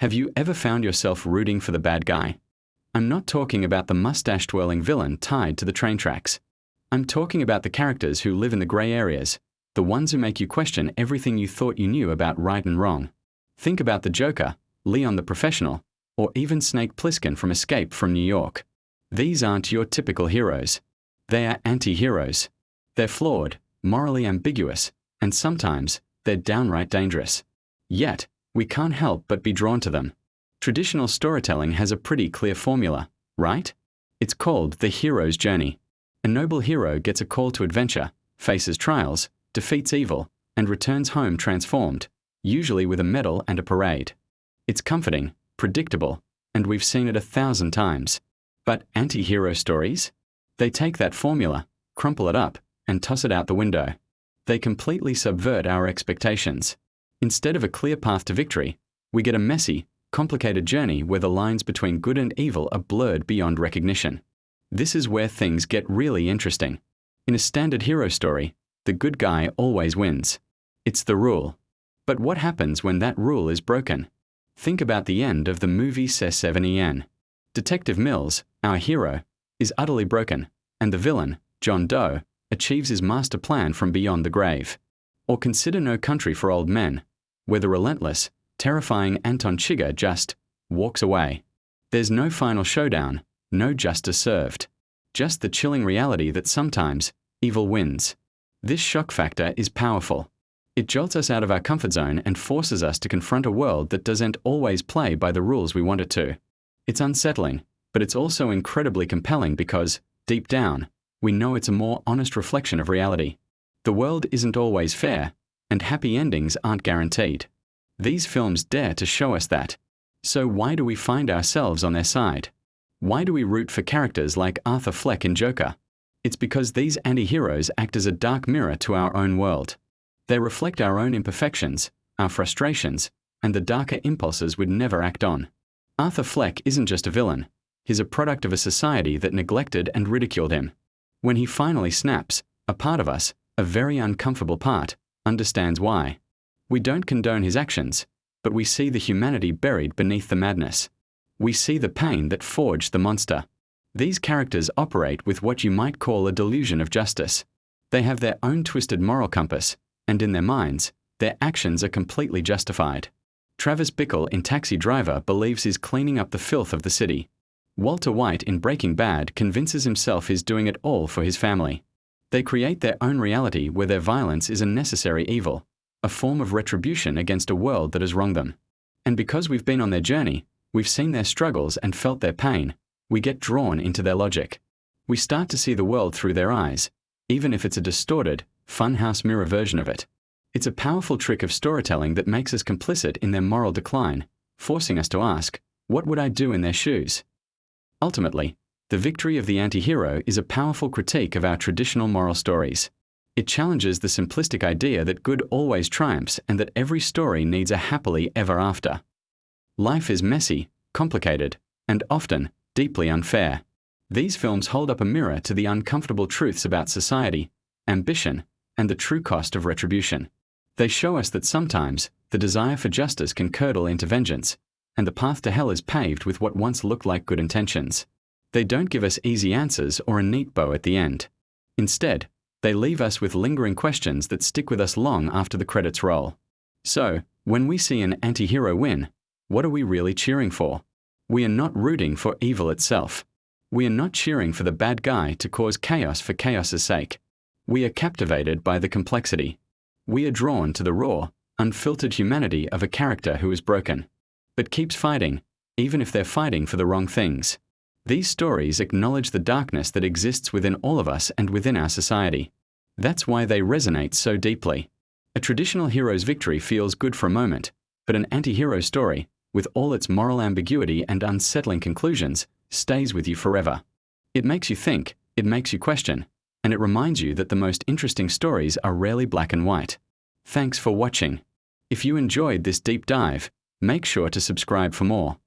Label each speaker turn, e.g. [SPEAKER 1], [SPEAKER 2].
[SPEAKER 1] Have you ever found yourself rooting for the bad guy? I'm not talking about the mustache-twirling villain tied to the train tracks. I'm talking about the characters who live in the grey areas, the ones who make you question everything you thought you knew about right and wrong. Think about the Joker, Leon the Professional, or even Snake Plissken from Escape from New York. These aren't your typical heroes. They are anti-heroes. They're flawed, morally ambiguous, and sometimes they're downright dangerous. Yet, we can't help but be drawn to them. Traditional storytelling has a pretty clear formula, right? It's called the hero's journey. A noble hero gets a call to adventure, faces trials, defeats evil, and returns home transformed, usually with a medal and a parade. It's comforting, predictable, and we've seen it 1,000 times. But anti-hero stories? They take that formula, crumple it up, and toss it out the window. They completely subvert our expectations. Instead of a clear path to victory, we get a messy, complicated journey where the lines between good and evil are blurred beyond recognition. This is where things get really interesting. In a standard hero story, the good guy always wins. It's the rule. But what happens when that rule is broken? Think about the end of the movie C-7EN. Detective Mills, our hero, is utterly broken, and the villain, John Doe, achieves his master plan from beyond the grave. Or consider No Country for Old Men, where the relentless, terrifying Anton Chigurh just walks away. There's no final showdown, no justice served. Just the chilling reality that sometimes evil wins. This shock factor is powerful. It jolts us out of our comfort zone and forces us to confront a world that doesn't always play by the rules we want it to. It's unsettling, but it's also incredibly compelling because, deep down, we know it's a more honest reflection of reality. The world isn't always fair, and happy endings aren't guaranteed. These films dare to show us that. So why do we find ourselves on their side? Why do we root for characters like Arthur Fleck in Joker? It's because these anti-heroes act as a dark mirror to our own world. They reflect our own imperfections, our frustrations, and the darker impulses we'd never act on. Arthur Fleck isn't just a villain. He's a product of a society that neglected and ridiculed him. When he finally snaps, a part of us, a very uncomfortable part, understands why. We don't condone his actions, but we see the humanity buried beneath the madness. We see the pain that forged the monster. These characters operate with what you might call a delusion of justice. They have their own twisted moral compass, and in their minds, their actions are completely justified. Travis Bickle in Taxi Driver believes he's cleaning up the filth of the city. Walter White in Breaking Bad convinces himself he's doing it all for his family. They create their own reality where their violence is a necessary evil, a form of retribution against a world that has wronged them. And because we've been on their journey, we've seen their struggles and felt their pain, we get drawn into their logic. We start to see the world through their eyes, even if it's a distorted, funhouse mirror version of it. It's a powerful trick of storytelling that makes us complicit in their moral decline, forcing us to ask, what would I do in their shoes? Ultimately, the victory of the anti-hero is a powerful critique of our traditional moral stories. It challenges the simplistic idea that good always triumphs and that every story needs a happily ever after. Life is messy, complicated, and often deeply unfair. These films hold up a mirror to the uncomfortable truths about society, ambition, and the true cost of retribution. They show us that sometimes the desire for justice can curdle into vengeance, and the path to hell is paved with what once looked like good intentions. They don't give us easy answers or a neat bow at the end. Instead, they leave us with lingering questions that stick with us long after the credits roll. So, when we see an anti-hero win, what are we really cheering for? We are not rooting for evil itself. We are not cheering for the bad guy to cause chaos for chaos's sake. We are captivated by the complexity. We are drawn to the raw, unfiltered humanity of a character who is broken, but keeps fighting, even if they're fighting for the wrong things. These stories acknowledge the darkness that exists within all of us and within our society. That's why they resonate so deeply. A traditional hero's victory feels good for a moment, but an anti-hero story, with all its moral ambiguity and unsettling conclusions, stays with you forever. It makes you think, it makes you question, and it reminds you that the most interesting stories are rarely black and white. Thanks for watching. If you enjoyed this deep dive, make sure to subscribe for more.